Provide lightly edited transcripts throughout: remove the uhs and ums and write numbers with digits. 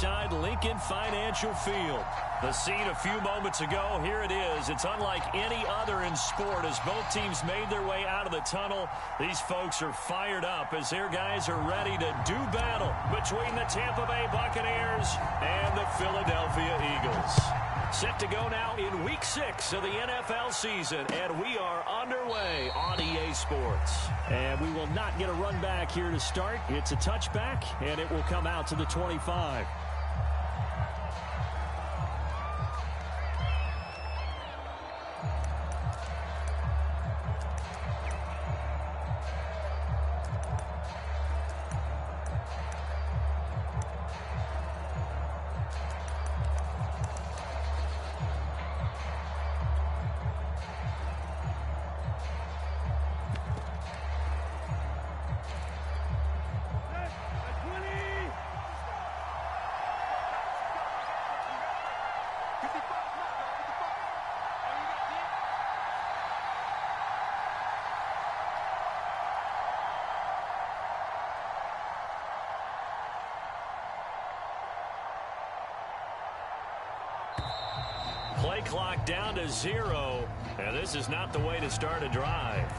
inside Lincoln Financial Field. The scene a few moments ago, here it is. It's unlike any other in sport as both teams made their way out of the tunnel. These folks are fired up as their guys are ready to do battle between the Tampa Bay Buccaneers and the Philadelphia Eagles. Set to go now in Week 6 of the NFL season, and we are underway on EA Sports. And we will not get a run back here to start. It's a touchback, and it will come out to the 25. Play clock down to 0, and this is not the way to start a drive.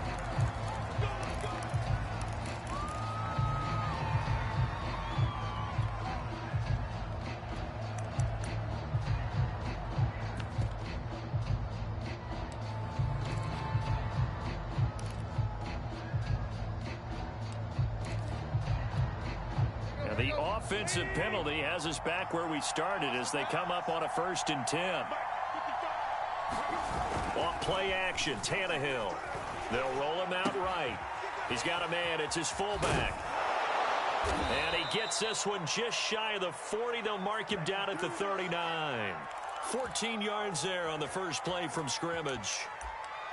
And the offensive penalty has us back where we started as they come up on a 1st and 10. On play action, Tannehill. They'll roll him out right. He's got a man. It's his fullback. And he gets this one just shy of the 40. They'll mark him down at the 39. 14 yards there on the first play from scrimmage.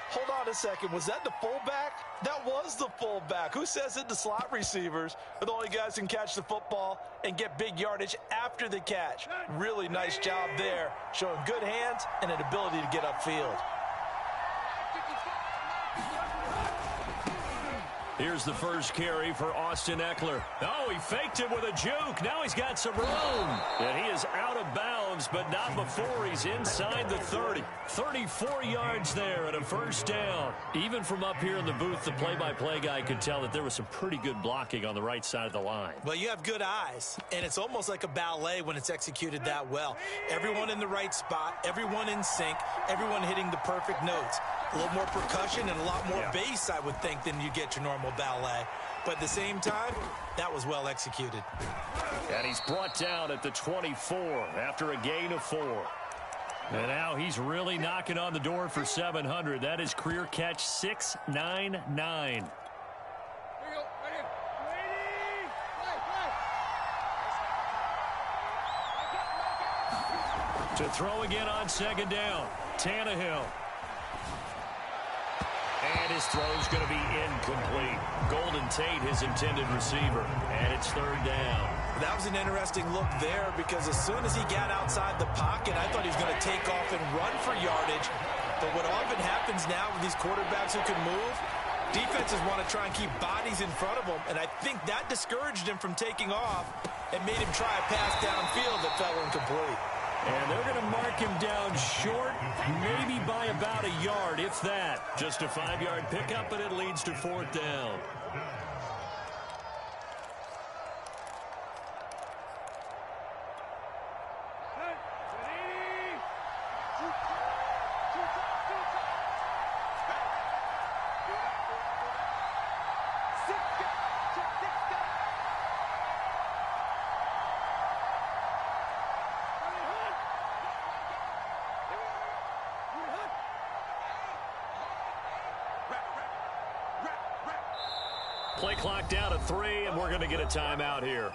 Hold on a second. Was that the fullback? That was the fullback. Who says that the slot receivers are the only guys who can catch the football and get big yardage after the catch? Really nice job there, showing good hands and an ability to get upfield. Here's the first carry for Austin Eckler. Oh, he faked it with a juke. Now he's got some room. And he is out of bounds, but not before he's inside the 30. 34 yards there and a first down. Even from up here in the booth, the play-by-play guy could tell that there was some pretty good blocking on the right side of the line. Well, you have good eyes, and it's almost like a ballet when it's executed that well. Everyone in the right spot, everyone in sync, everyone hitting the perfect notes. A little more percussion and a lot more bass, I would think, than you get your normal ballet. But at the same time, that was well executed. And he's brought down at the 24 after a gain of 4. And now he's really knocking on the door for 700. That is career catch 699. To throw again on 2nd down, Tannehill. And his throw's going to be incomplete. Golden Tate, his intended receiver. And it's 3rd down. That was an interesting look there because as soon as he got outside the pocket, I thought he was going to take off and run for yardage. But what often happens now with these quarterbacks who can move, defenses want to try and keep bodies in front of them. And I think that discouraged him from taking off and made him try a pass downfield that fell incomplete. And they're going to mark him down short, maybe by about a yard, if that. Just a 5-yard pickup, and it leads to 4th down. Play clock down to 3, and we're going to get a timeout here.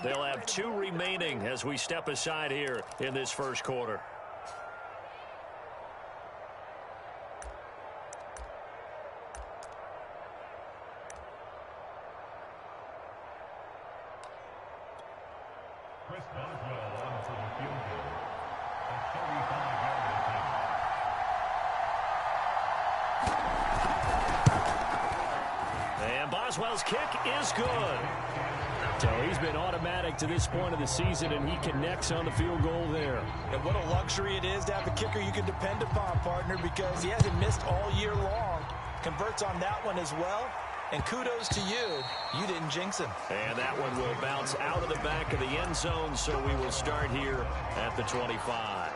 They'll have 2 remaining as we step aside here in this first quarter. And Boswell's kick is good. So he's been automatic to this point of the season, and he connects on the field goal there. And what a luxury it is to have a kicker you can depend upon, partner, because he hasn't missed all year long. Converts on that one as well. And kudos to you. You didn't jinx him. And that one will bounce out of the back of the end zone, so we will start here at the 25.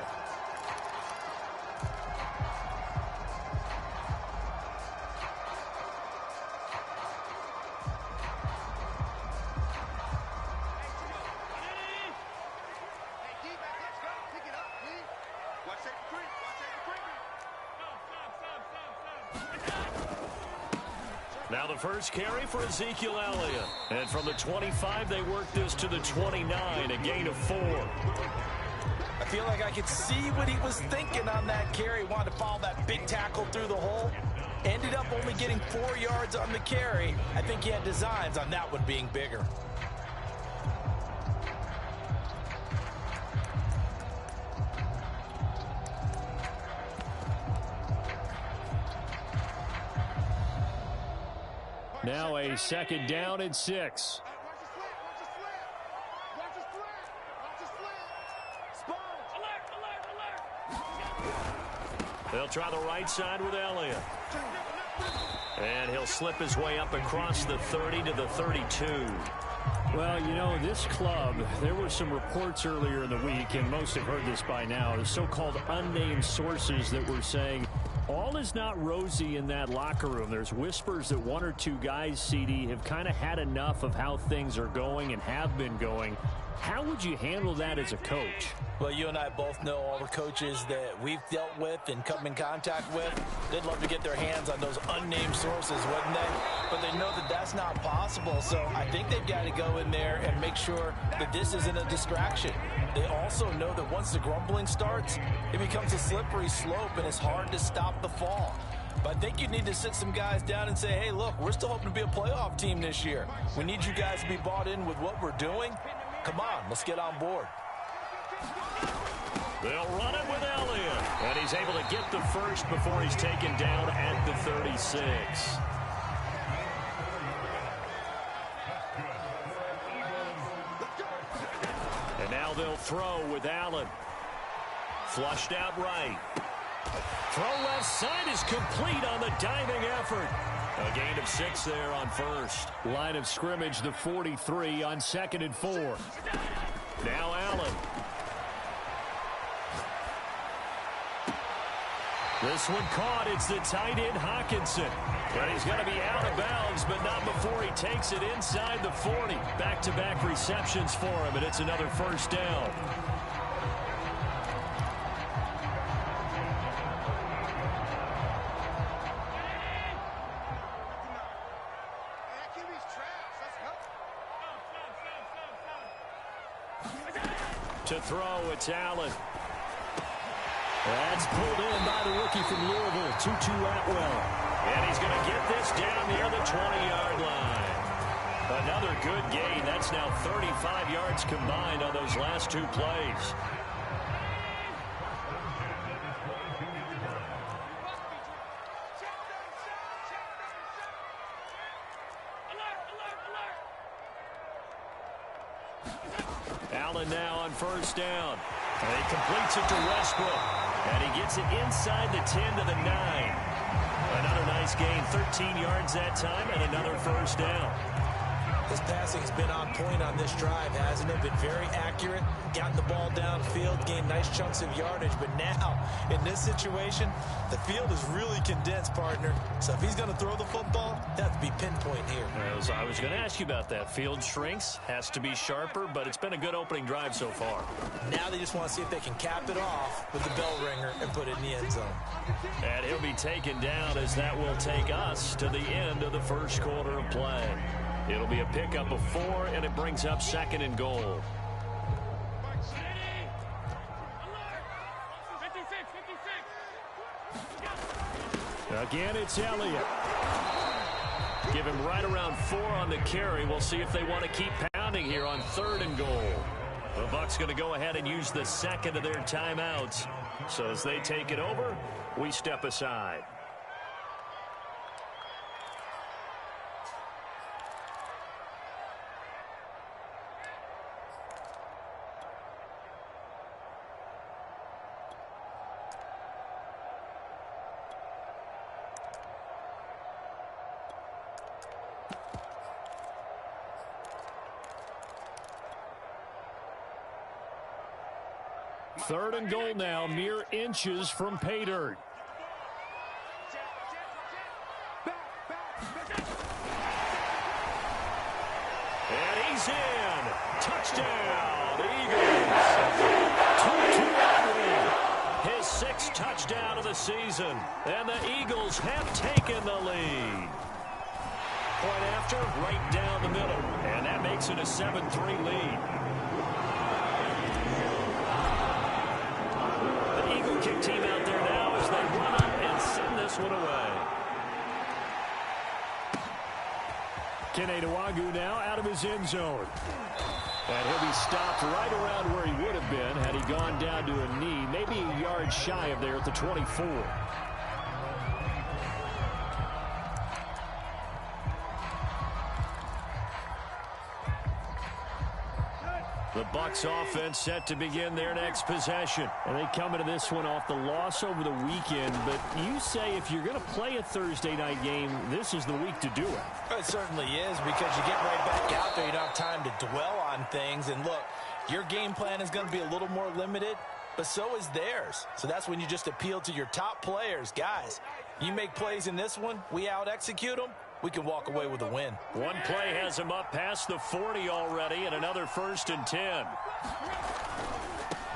Now the first carry for Ezekiel Elliott. And from the 25, they work this to the 29, a gain of 4. I feel like I could see what he was thinking on that carry. Wanted to follow that big tackle through the hole. Ended up only getting 4 yards on the carry. I think he had designs on that one being bigger. Now a second down and 6. They'll try the right side with Elliott. And he'll slip his way up across the 30 to the 32. Well, you know, this club, there were some reports earlier in the week, and most have heard this by now, the so-called unnamed sources that were saying all is not rosy in that locker room. There's whispers that 1 or 2 guys, CD, have kind of had enough of how things are going and have been going. How would you handle that as a coach? Well, you and I both know all the coaches that we've dealt with and come in contact with. They'd love to get their hands on those unnamed sources, wouldn't they? But they know that that's not possible. So I think they've got to go in there and make sure that this isn't a distraction. They also know that once the grumbling starts, it becomes a slippery slope and it's hard to stop the fall. But I think you need to sit some guys down and say, hey, look, we're still hoping to be a playoff team this year. We need you guys to be bought in with what we're doing. Come on, let's get on board. They'll run it with Elliott. And he's able to get the first before he's taken down at the 36. And now they'll throw with Allen. Flushed out right. Throw left side is complete on the diving effort. A gain of 6 there on first. Line of scrimmage, the 43 on 2nd and 4. Now Allen. This one caught. It's the tight end Hawkinson. But he's going to be out of bounds, but not before he takes it inside the 40. Back-to-back receptions for him, and it's another first down. To throw, it's Allen. That's pulled in by the rookie from Louisville, Tutu Atwell. And he's going to get this down near the 20-yard line. Another good gain. That's now 35 yards combined on those last 2 plays. Allen now on first down. And he completes it to Westbrook. And he gets it inside the 10 to the 9. Another nice gain, 13 yards that time, and another first down. His passing's been on point on this drive, hasn't it? Been very accurate, gotten the ball downfield, gained nice chunks of yardage. But now, in this situation, the field is really condensed, partner. So if he's going to throw the football, that would be pinpoint here. I was going to ask you about that. Field shrinks, has to be sharper, but it's been a good opening drive so far. Now they just want to see if they can cap it off with the bell ringer and put it in the end zone. And he'll be taken down as that will take us to the end of the first quarter of play. It'll be a pickup of 4, and it brings up 2nd and goal. Again, it's Elliott. Give him right around 4 on the carry. We'll see if they want to keep pounding here on 3rd and goal. The Bucs going to go ahead and use the 2nd of their timeouts. So as they take it over, we step aside. Third and goal now, mere inches from pay dirt. And he's in. Touchdown, Eagles. 2-2 lead. His sixth touchdown of the season. And the Eagles have taken the lead. Point after, right down the middle. And that makes it a 7-3 lead. The Eagle kick team out there now as they run up and send this one away. InItToWiNiT now out of his end zone. And he'll be stopped right around where he would have been had he gone down to a knee, maybe a yard shy of there at the 24. The Bucs offense set to begin their next possession. And they come into this one off the loss over the weekend. But you say if you're going to play a Thursday night game, this is the week to do it. It certainly is, because you get right back out there. You don't have time to dwell on things. And look, your game plan is going to be a little more limited, but so is theirs. So that's when you just appeal to your top players. Guys, you make plays in this one, we out-execute them, we can walk away with a win. One play has him up past the 40 already, and another 1st and 10.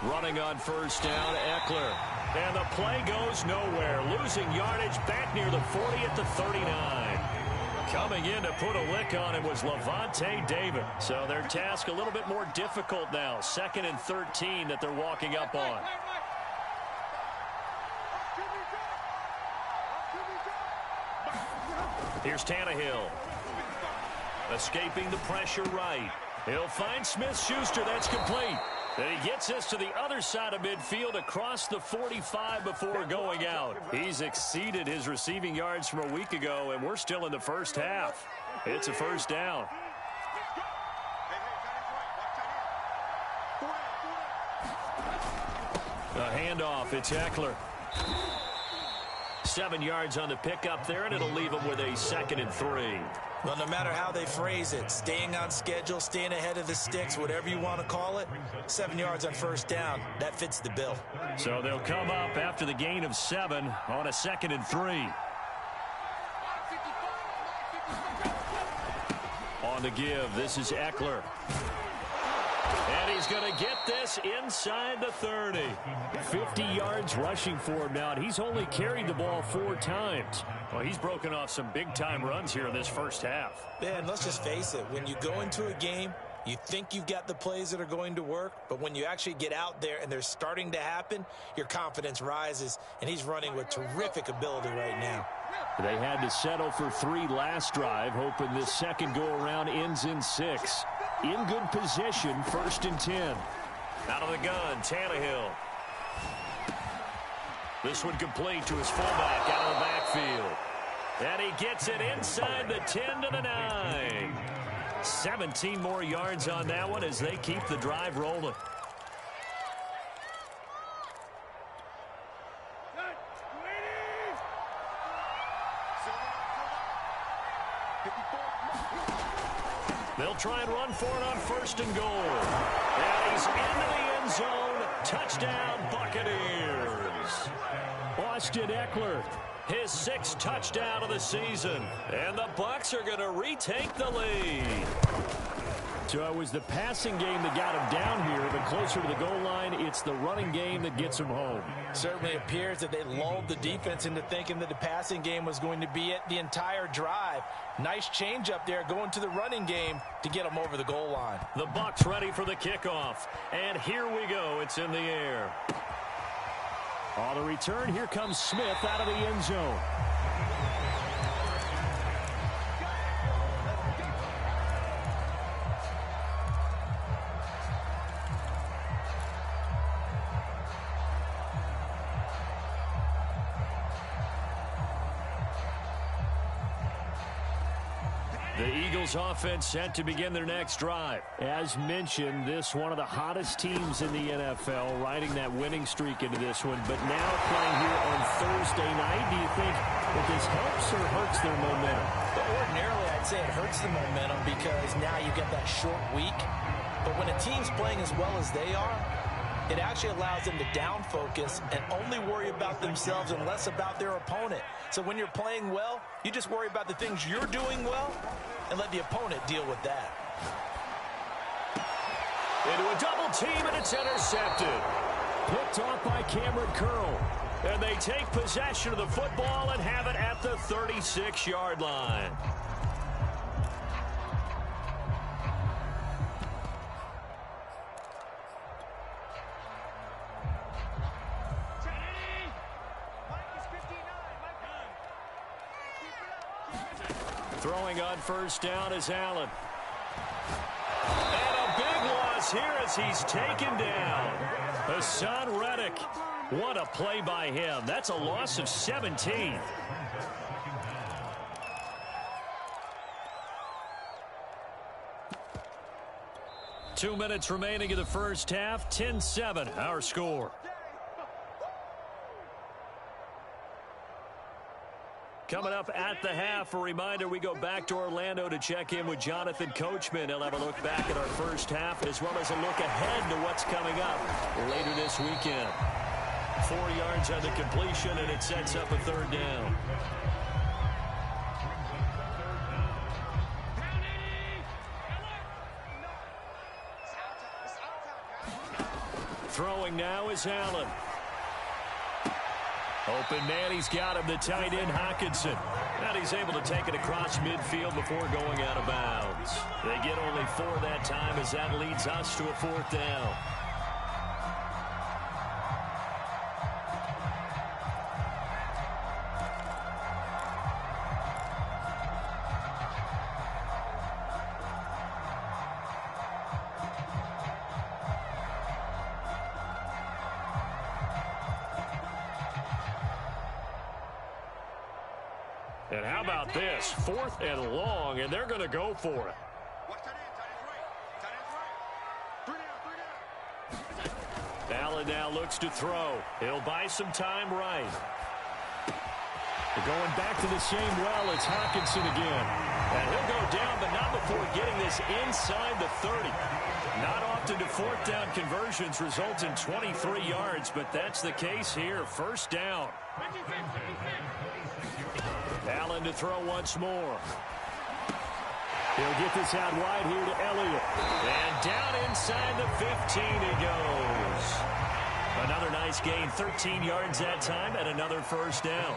Running on first down, Eckler. And the play goes nowhere. Losing yardage back near the 40 at the 39. Coming in to put a lick on it was Levante David. So their task a little bit more difficult now. 2nd and 13 that they're walking up on. Here's Tannehill. Escaping the pressure right. He'll find Smith-Schuster. That's complete. And he gets us to the other side of midfield across the 45 before going out. He's exceeded his receiving yards from a week ago, and we're still in the first half. It's a first down. A handoff. It's Eckler. 7 yards on the pickup there, and it'll leave him with a 2nd and 3. Well, no matter how they phrase it, staying on schedule, staying ahead of the sticks, whatever you want to call it, 7 yards on first down, that fits the bill. So they'll come up after the gain of 7 on a 2nd and 3. On the give, this is Eckler. And he's going to get this inside the 30. 50 yards rushing for him now, and he's only carried the ball 4 times. Well, he's broken off some big-time runs here in this first half. Man, let's just face it. When you go into a game, you think you've got the plays that are going to work, but when you actually get out there and they're starting to happen, your confidence rises, and he's running with terrific ability right now. They had to settle for 3 last drive, hoping this second go-around ends in 6. In good position, 1st and 10. Out of the gun, Tannehill. This one complete to his fullback out of the backfield. And he gets it inside the 10 to the 9. 17 more yards on that one as they keep the drive rolling. They'll try and run for it on 1st and goal. And he's into the end zone. Touchdown, Buccaneers. Austin Eckler, his 6th touchdown of the season. And the Bucs are going to retake the lead. So it was the passing game that got him down here, but closer to the goal line, it's the running game that gets him home. Certainly appears that they lulled the defense into thinking that the passing game was going to be it the entire drive. Nice change up there going to the running game to get them over the goal line. The Bucs ready for the kickoff. And here we go. It's in the air. On the return, here comes Smith out of the end zone. The Eagles offense set to begin their next drive. As mentioned, this one of the hottest teams in the NFL, riding that winning streak into this one. But now playing here on Thursday night, do you think that this helps or hurts their momentum? But ordinarily, I'd say it hurts the momentum because now you get that short week. But when a team's playing as well as they are, It actually allows them to down focus and only worry about themselves and less about their opponent. So when you're playing well, you just worry about the things you're doing well and let the opponent deal with that. Into a double team, and it's intercepted. Picked off by Cameron Curl. And they take possession of the football and have it at the 36-yard line. Throwing on first down is Allen. And a big loss here as he's taken down. Hassan Reddick. What a play by him. That's a loss of 17. Two minutes remaining in the first half. 10-7, our score. Coming up at the half, a reminder, we go back to Orlando to check in with Jonathan Coachman. He'll have a look back at our first half as well as a look ahead to what's coming up later this weekend. 4 yards on the completion, and it sets up a third down. Throwing now is Allen. Open man, he's got him, the tight end Hawkinson. And he's able to take it across midfield before going out of bounds. They get only 4 that time as that leads us to a fourth down. And how about this? 4th and long, and they're going to go for it. Allen now looks to throw. He'll buy some time right. Going back to the same well, it's Hawkinson again. And he'll go down, but not before getting this inside the 30. Not often do 4th down conversions result in 23 yards, but that's the case here. First down. Allen to throw once more. He'll get this out wide here to Elliott. And down inside the 15 he goes. Another nice gain, 13 yards that time, and another first down.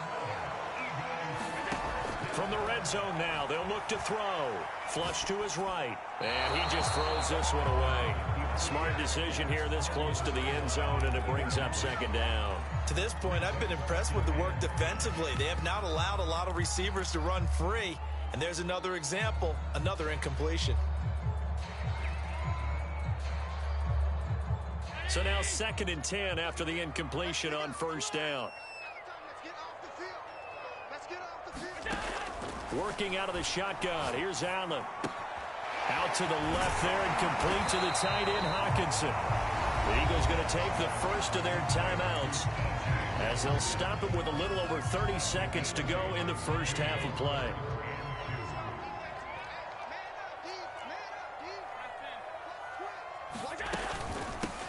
From the red zone now, they'll look to throw. Flush to his right. And he just throws this one away. Smart decision here this close to the end zone, and it brings up second down. To this point, I've been impressed with the work defensively. They have not allowed a lot of receivers to run free. And there's another example, another incompletion. So now 2nd and 10 after the incompletion on first down. Working out of the shotgun. Here's Allen. Out to the left there and complete to the tight end Hawkinson. The Eagles going to take the first of their timeouts as they'll stop it with a little over 30 seconds to go in the first half of play.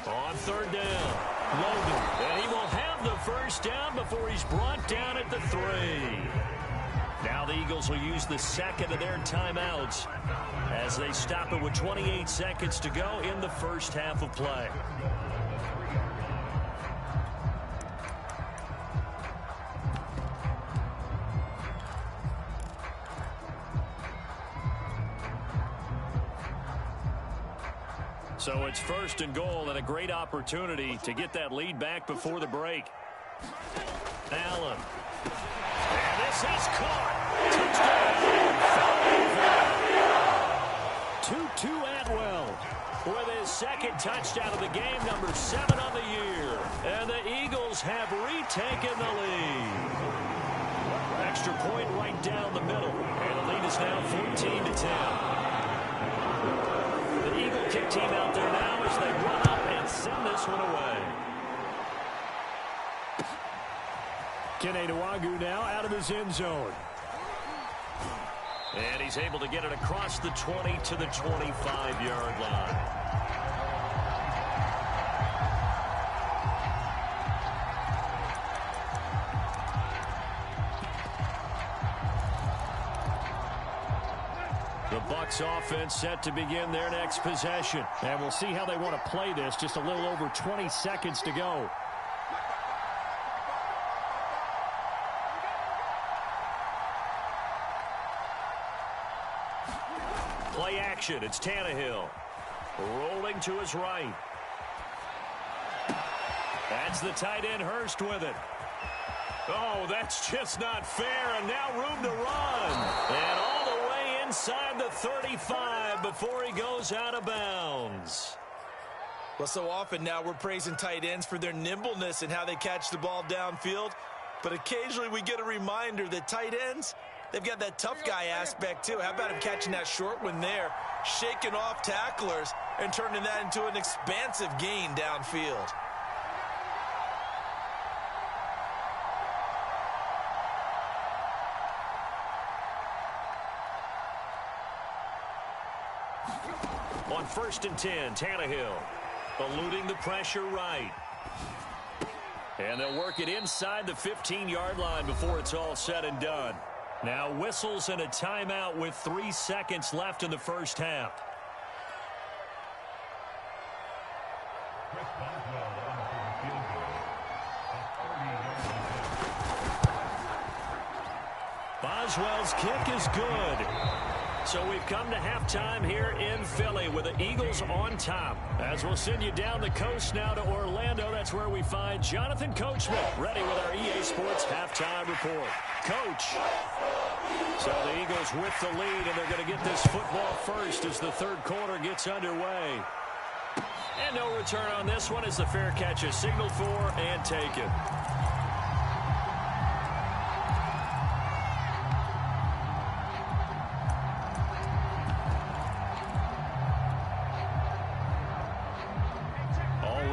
On third down, Logan. And he will have the first down before he's brought down at the 3. Now the Eagles will use the second of their timeouts as they stop it with 28 seconds to go in the first half of play. So it's 1st and goal and a great opportunity to get that lead back before the break. Allen. And this is caught. Touchdown. 2-2 Atwell with his second touchdown of the game, number 7 on the year. And the Eagles have retaken the lead. Extra point right down the middle. And the lead is now 14-10. The Eagle kick team out there now as they run up and send this one away. InItToWiNiT now out of his end zone. And he's able to get it across the 20 to the 25-yard line. Bucs offense set to begin their next possession. And we'll see how they want to play this. Just a little over 20 seconds to go. Play action. It's Tannehill. Rolling to his right. That's the tight end Hurst with it. Oh, that's just not fair. And now room to run. And all the way inside the 35 before he goes out of bounds. Well, so often now we're praising tight ends for their nimbleness and how they catch the ball downfield. But occasionally we get a reminder that tight ends, they've got that tough guy aspect too. How about him catching that short one there, shaking off tacklers, and turning that into an expansive gain downfield? On 1st and 10, Tannehill eluding the pressure right. And they'll work it inside the 15-yard line before it's all said and done. Now whistles and a timeout with 3 seconds left in the first half. Boswell's kick is good. So we've come to halftime here in Philly with the Eagles on top. As we'll send you down the coast now to Orlando, that's where we find Jonathan Coachman ready with our EA Sports halftime report. Coach. So the Eagles with the lead, and they're going to get this football first as the third quarter gets underway. And no return on this one as the fair catch is signaled for and taken.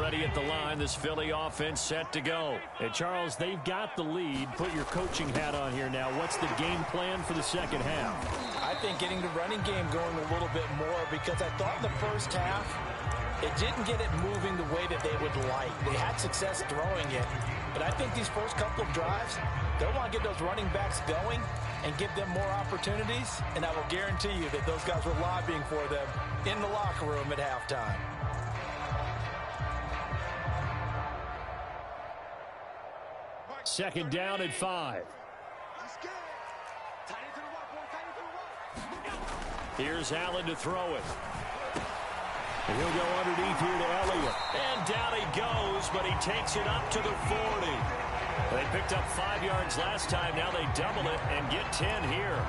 At the line, this Philly offense set to go. Hey, Charles, they've got the lead. Put your coaching hat on here now. What's the game plan for the second half? I think getting the running game going a little bit more, because I thought in the first half it didn't get it moving the way that they would like. They had success throwing it, but I think these first couple of drives, they'll want to get those running backs going and give them more opportunities, and I will guarantee you that those guys were lobbying for them in the locker room at halftime. Second down at 5. Here's Allen to throw it. And he'll go underneath here to Elliott. And down he goes, but he takes it up to the 40. They picked up 5 yards last time. Now they double it and get 10 here.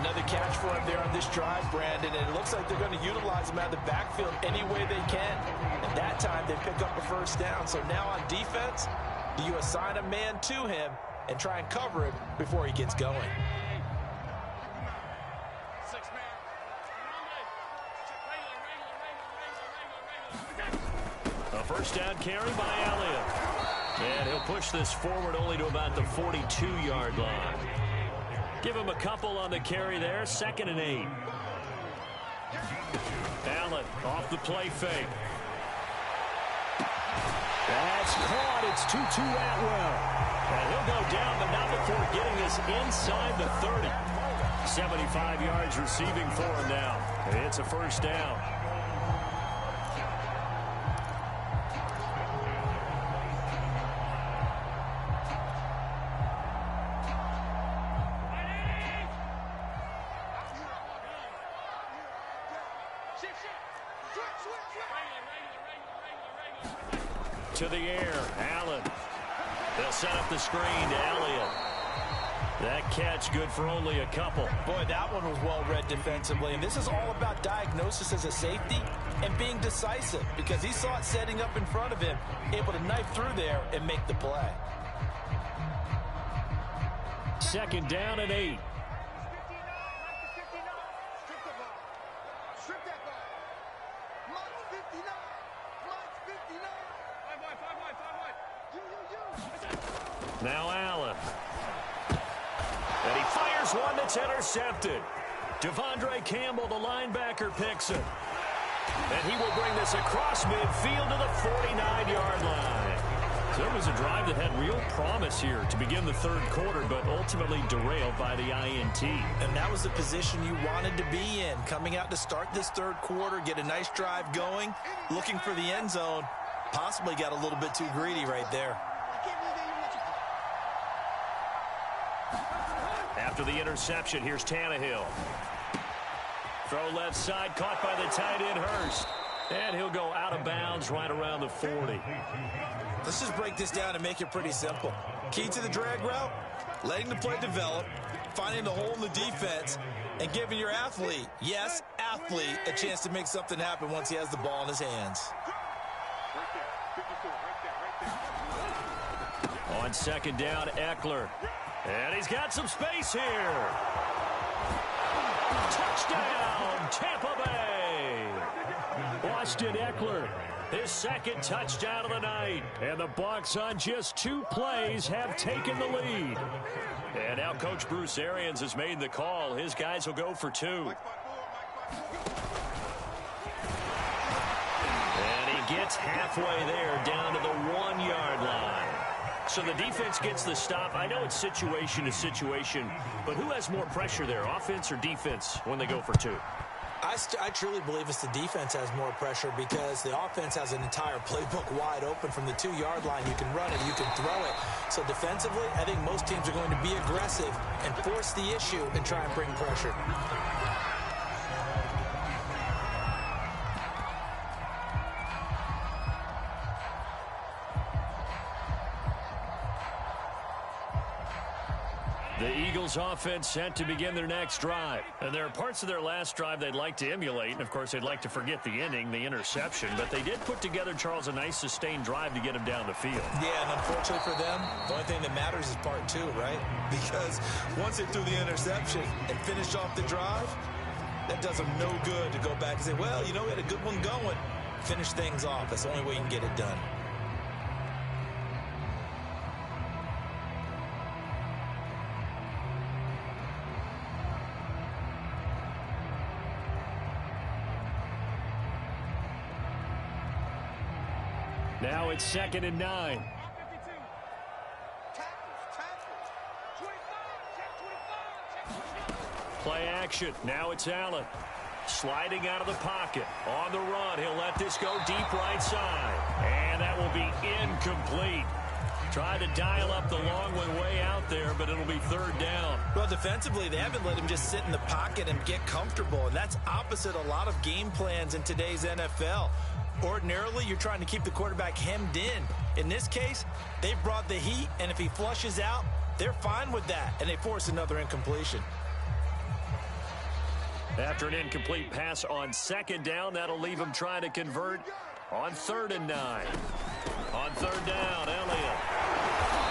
Another catch for him there on this drive, Brandon, and it looks like they're going to utilize him out of the backfield any way they can. And that time they pick up a first down. So now on defense, do you assign a man to him and try and cover him before he gets going? A first down carry by Elliott. And he'll push this forward only to about the 42-yard line. Give him a couple on the carry there. 2nd and 8. Allen off the play fake. That's caught. It's Tutu Atwell. And he'll go down, but not before getting this inside the 30. 75 yards receiving for him now. It's a first down. To the air, Allen. They'll set up the screen to Elliott. That catch good for only a couple. Boy, that one was well read defensively. And this is all about diagnosis as a safety and being decisive, because he saw it setting up in front of him, able to knife through there and make the play. 2nd down and 8. Now Allen. And he fires one that's intercepted. Devondre Campbell, the linebacker, picks it. And he will bring this across midfield to the 49-yard line. So it was a a drive that had real promise here to begin the third quarter, but ultimately derailed by the INT. And that was the position you wanted to be in, coming out to start this third quarter, get a nice drive going, looking for the end zone. Possibly got a little bit too greedy right there. After the interception, here's Tannehill. Throw left side, caught by the tight end, Hurst. And he'll go out of bounds right around the 40. Let's just break this down and make it pretty simple. Key to the drag route, letting the play develop, finding the hole in the defense, and giving your athlete, yes, athlete, a chance to make something happen once he has the ball in his hands. On second down, Eckler. And he's got some space here. Touchdown, Tampa Bay. Austin Eckler, his second touchdown of the night. And the Bucs on just 2 plays have taken the lead. And now Coach Bruce Arians has made the call. His guys will go for 2. And he gets halfway there down to the 1-yard line. So the defense gets the stop. I know it's situation to situation, but who has more pressure there, offense or defense, when they go for 2? I truly believe it's the defense has more pressure because the offense has an entire playbook wide open from the 2-yard line. You can run it, you can throw it. So defensively, I think most teams are going to be aggressive and force the issue and try and bring pressure. The Eagles offense set to begin their next drive. And there are parts of their last drive they'd like to emulate. And, of course, they'd like to forget the ending, the interception. But they did put together, Charles, a nice sustained drive to get him down the field. Yeah, and unfortunately for them, the only thing that matters is part 2, right? Because once they threw the interception and finished off the drive, that does them no good to go back and say, well, you know, we had a good one going. Finish things off. That's the only way you can get it done. Now it's 2nd and 9. Play action. Now it's Allen. Sliding out of the pocket. On the run. He'll let this go deep right side. And that will be incomplete. Tried to dial up the long one way out there, but it'll be 3rd down. Well, defensively, they haven't let him just sit in the pocket and get comfortable. And that's opposite a lot of game plans in today's NFL. Ordinarily, you're trying to keep the quarterback hemmed in. In this case, they brought the heat, and if he flushes out, they're fine with that, and they force another incompletion. After an incomplete pass on 2nd down, that'll leave him trying to convert on 3rd and 9. On 3rd down, Elliott.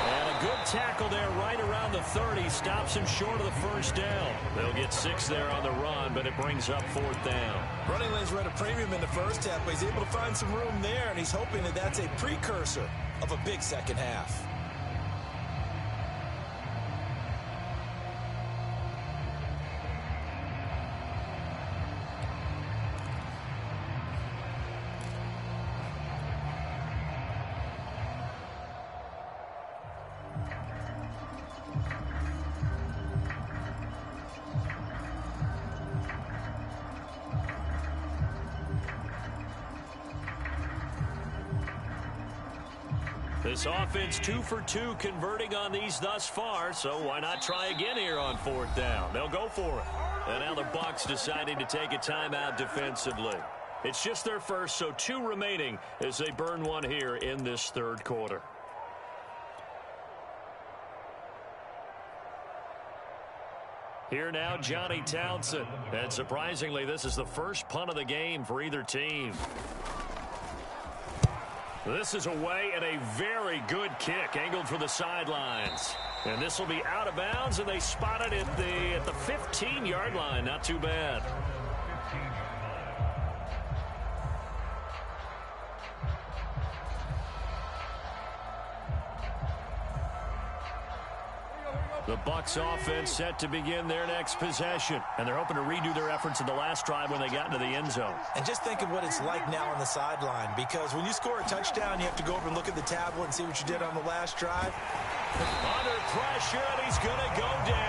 And a good tackle there right around the 30. Stops him short of the 1st down. They'll get 6 there on the run, but it brings up 4th down. Running lanes were at a premium in the first half, but he's able to find some room there, and he's hoping that that's a precursor of a big second half. This offense 2 for 2 converting on these thus far, so why not try again here on 4th down? They'll go for it. And now the Bucs deciding to take a timeout defensively. It's just their first, so 2 remaining as they burn one here in this 3rd quarter. Here now, Johnny Townsend. And surprisingly, this is the first punt of the game for either team. This is away and a very good kick angled for the sidelines. And this will be out of bounds, and they spot it at the 15-yard line. Not too bad. The Bucs offense set to begin their next possession. And they're hoping to redo their efforts in the last drive when they got into the end zone. And just think of what it's like now on the sideline, because when you score a touchdown, you have to go over and look at the tablet and see what you did on the last drive. Under pressure, and he's going to go down.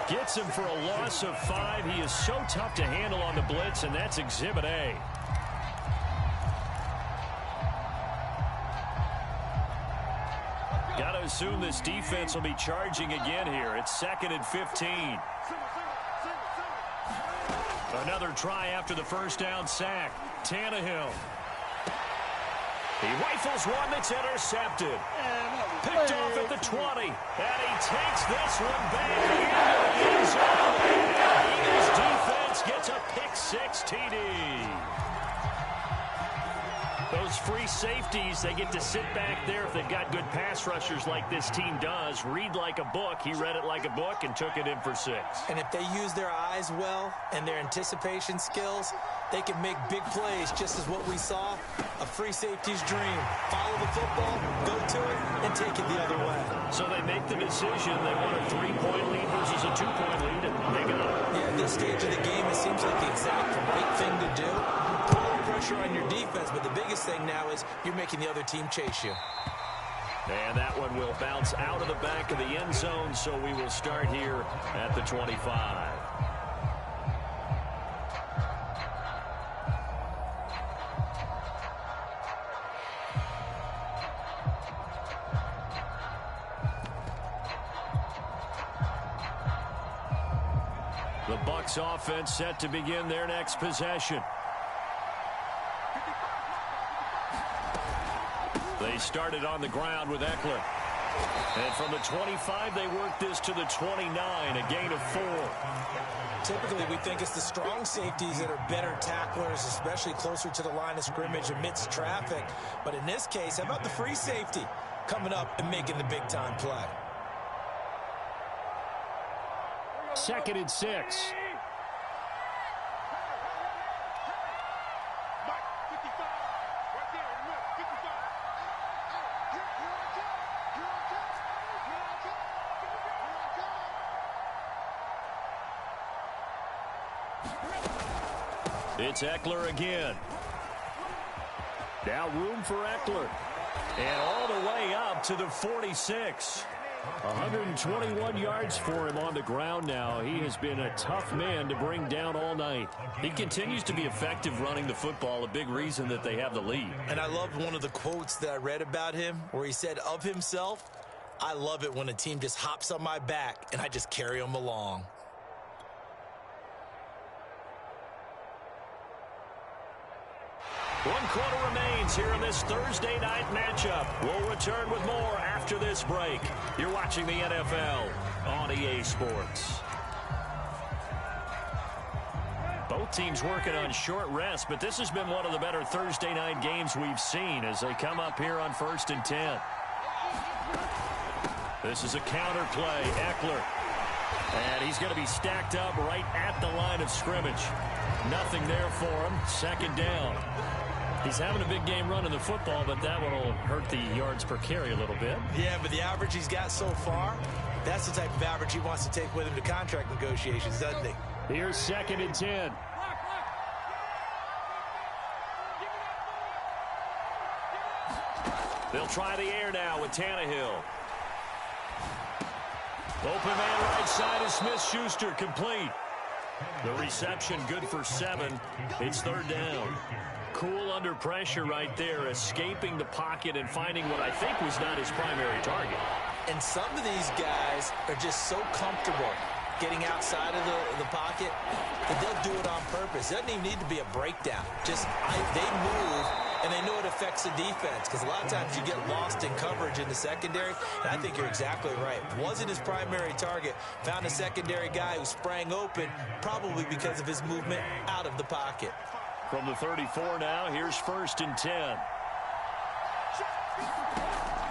Gets him for a loss of 5. He is so tough to handle on the blitz, and that's Exhibit A. Got to assume this defense will be charging again here. It's 2nd and 15. Another try after the first down sack. Tannehill. He rifles one that's intercepted. Picked off at the 20. And he takes this one back into the end zone. And Eagles defense gets a pick-6 TD. Those free safeties, they get to sit back there if they've got good pass rushers like this team does. Read like a book. He read it like a book and took it in for 6. And if they use their eyes well and their anticipation skills, they can make big plays, just as what we saw. A free safety's dream. Follow the football, go to it, and take it the other way. So they make the decision. They want a 3-point lead versus a 2-point lead, and they got it. Yeah, at this stage of the game, it seems like the exact right thing to do. Put a little pressure on your defense, but the biggest thing now is you're making the other team chase you. And that one will bounce out of the back of the end zone, so we will start here at the 25. The Bucs offense set to begin their next possession. They started on the ground with Eckler. And from the 25, they work this to the 29, a gain of 4. Typically, we think it's the strong safeties that are better tacklers, especially closer to the line of scrimmage amidst traffic. But in this case, how about the free safety coming up and making the big-time play? 2nd and 6. It's Eckler again. Now room for Eckler. And all the way up to the 46. 121 yards for him on the ground now. He has been a tough man to bring down all night. He continues to be effective running the football, a big reason that they have the lead. And I loved one of the quotes that I read about him where he said of himself, "I love it when a team just hops on my back and I just carry them along." One quarter remains here in this Thursday night matchup. We'll return with more after this break. You're watching the NFL on EA Sports. Both teams working on short rest, but this has been one of the better Thursday night games we've seen as they come up here on 1st and 10. This is a counter play. Eckler. And he's going to be stacked up right at the line of scrimmage. Nothing there for him. 2nd down. He's having a big game running the football, but that one will hurt the yards per carry a little bit. Yeah, but the average he's got so far, that's the type of average he wants to take with him to contract negotiations, doesn't he? Here's 2nd and 10. They'll try the air now with Tannehill. Open man right side is Smith-Schuster, complete. The reception good for 7. It's 3rd down. Cool under pressure right there, escaping the pocket and finding what I think was not his primary target. And some of these guys are just so comfortable getting outside of the pocket that they'll do it on purpose. It doesn't even need to be a breakdown. Just they move, and they know it affects the defense because a lot of times you get lost in coverage in the secondary, and I think you're exactly right. Wasn't his primary target. Found a secondary guy who sprang open, probably because of his movement out of the pocket. From the 34 now, here's 1st and 10.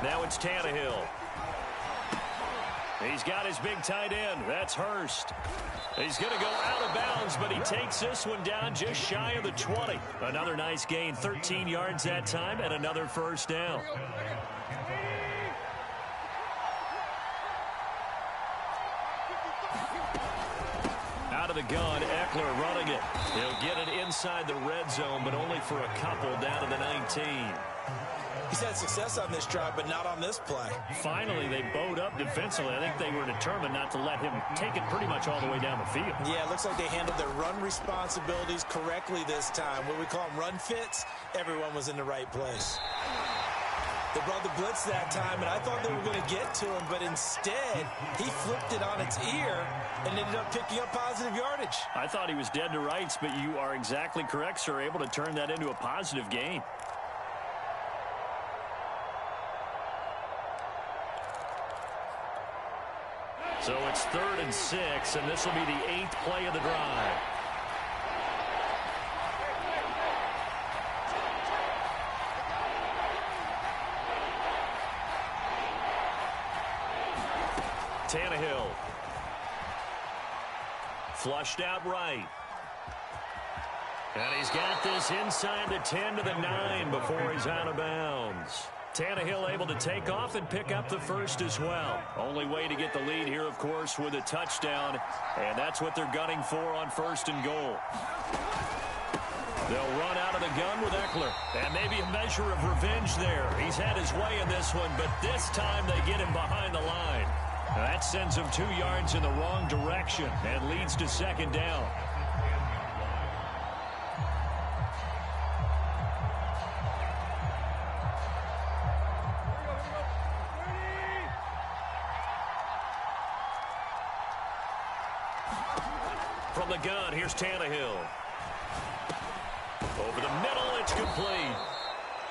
Now it's Tannehill. He's got his big tight end. That's Hurst. He's going to go out of bounds, but he takes this one down just shy of the 20. Another nice gain, 13 yards that time, and another 1st down. of the gun. Eckler running it. He'll get it inside the red zone, but only for a couple down to the 19. He's had success on this drive, but not on this play. Finally, they bowed up defensively. I think they were determined not to let him take it pretty much all the way down the field. Yeah, it looks like they handled their run responsibilities correctly this time. What we call them run fits, everyone was in the right place. They brought the blitz that time, and I thought they were going to get to him, but instead, he flipped it on its ear and ended up picking up positive yardage. I thought he was dead to rights, but you are exactly correct, sir, able to turn that into a positive gain. So it's 3rd and 6, and this will be the 8th play of the drive. Tannehill. Flushed out right. And he's got this inside the 10 to the 9 before he's out of bounds. Tannehill able to take off and pick up the first as well. Only way to get the lead here, of course, with a touchdown. And that's what they're gunning for on 1st and goal. They'll run out of the gun with Eckler. And maybe a measure of revenge there. He's had his way in this one, but this time they get him behind the line. That sends him 2 yards in the wrong direction and leads to 2nd down. From the gun, here's Tannehill. Over the middle, it's complete.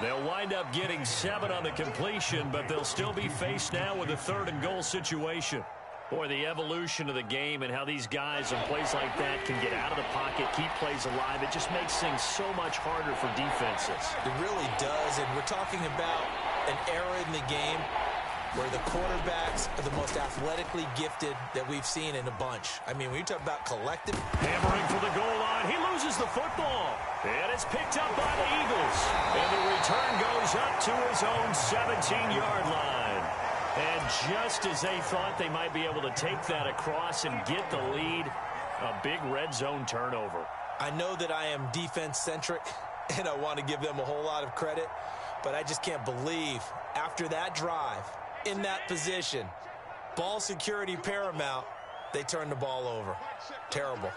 They'll wind up getting 7 on the completion, but they'll still be faced now with a 3rd and goal situation. Boy, the evolution of the game and how these guys on plays like that can get out of the pocket, keep plays alive, it just makes things so much harder for defenses. It really does, and we're talking about an era in the game where the quarterbacks are the most athletically gifted that we've seen in a bunch. I mean, when you talk about collective. Hammering for the goal line. He loses the football. And it's picked up by the Eagles. And the return goes up to his own 17-yard line. And just as they thought they might be able to take that across and get the lead, a big red zone turnover. I know that I am defense-centric, and I want to give them a whole lot of credit, but I just can't believe after that drive, in that position, ball security paramount, they turn the ball over. Terrible.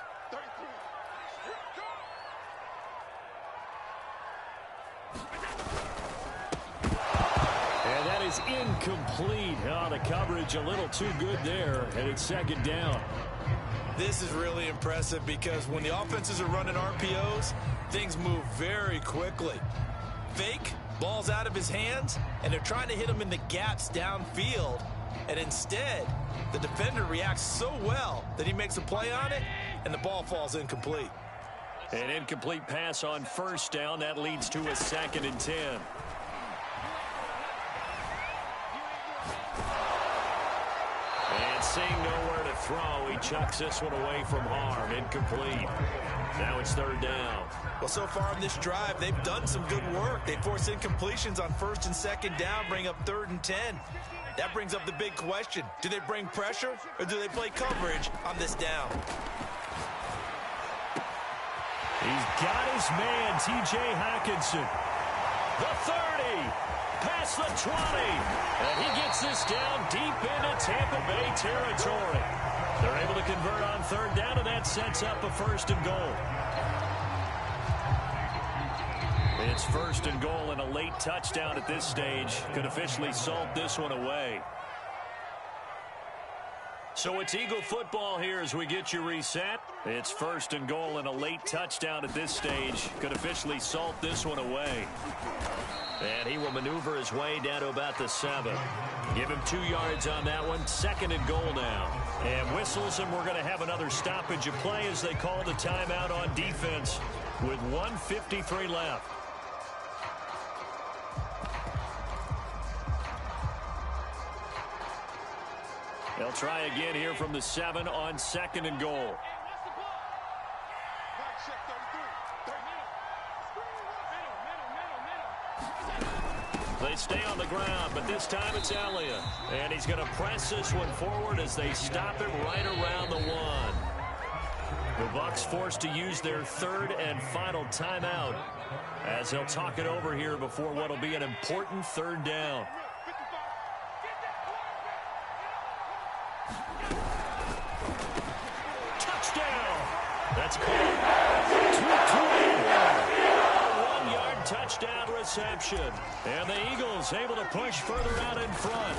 And that is incomplete. Oh, the coverage a little too good there, and it's 2nd down. This is really impressive because when the offenses are running RPOs, things move very quickly. Fake, ball's out of his hands, and they're trying to hit him in the gaps downfield. And instead, the defender reacts so well that he makes a play on it, and the ball falls incomplete. An incomplete pass on 1st down. That leads to a 2nd and 10. And seeing nowhere to throw, he chucks this one away from harm. Incomplete. Now it's 3rd down. Well, so far in this drive, they've done some good work. They force incompletions on 1st and 2nd down, bring up 3rd and 10. That brings up the big question. Do they bring pressure or do they play coverage on this down? He's got his man, T.J. Hockenson. The 30, past the 20, and he gets this down deep into Tampa Bay territory. They're able to convert on 3rd down, and that sets up a 1st and goal. It's 1st and goal, and a late touchdown at this stage could officially salt this one away. So it's Eagle football here as we get you reset. It's 1st and goal, and a late touchdown at this stage could officially salt this one away. And he will maneuver his way down to about the 7. Give him 2 yards on that one. 2nd and goal now. And whistles, and we're going to have another stoppage of play as they call the timeout on defense with 1:53 left. They'll try again here from the 7 on 2nd and goal. They stay on the ground, but this time it's Elliott. And he's going to press this one forward as they stop it right around the 1. The Bucs forced to use their third and final timeout as they'll talk it over here before what will be an important third down. Touchdown! That's called. 1-yard touchdown reception. And the Eagles able to push further out in front.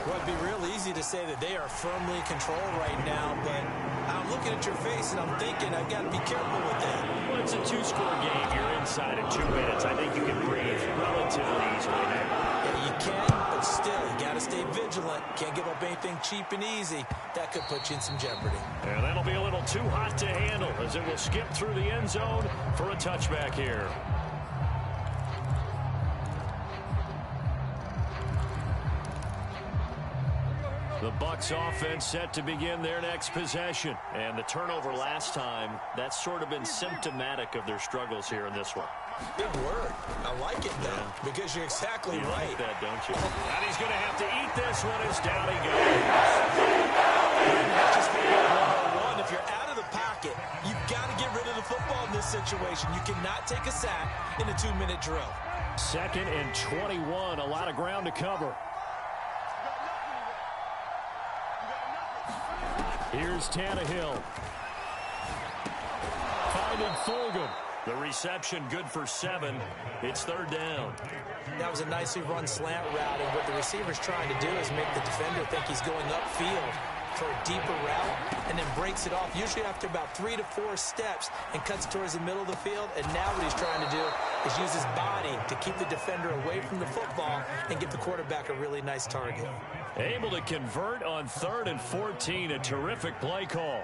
Well, it'd be real easy to say that they are firmly in control right now, but I'm looking at your face and I'm thinking I've got to be careful with that. Well, it's a two-score game. You're inside in 2 minutes. I think you can breathe relatively easily there. Yeah, you can, but still, you got to stay vigilant. Can't give up anything cheap and easy. That could put you in some jeopardy. And that'll be a little too hot to handle as it will skip through the end zone for a touchback here. The Bucs offense set to begin their next possession. And the turnover last time, that's sort of been symptomatic of their struggles here in this one. Big word. I like it, though, because you're exactly right. You like that, don't you? And he's going to have to eat this one as down he goes. That's just one. If you're out of the pocket, you've got to get rid of the football in this situation. You cannot take a sack in a 2-minute drill. 2nd and 21, a lot of ground to cover. Here's Tannehill. Finding Fulgham. The reception good for 7. It's 3rd down. That was a nicely run slant route, and what the receiver's trying to do is make the defender think he's going upfield for a deeper route and then breaks it off, usually after about 3 to 4 steps, and cuts towards the middle of the field. And now what he's trying to do is use his body to keep the defender away from the football and give the quarterback a really nice target. Able to convert on 3rd and 14. A terrific play call.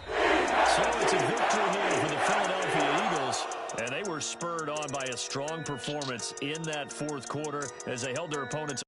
So it's a victory here for the Philadelphia Eagles. And they were spurred on by a strong performance in that 4th quarter as they held their opponents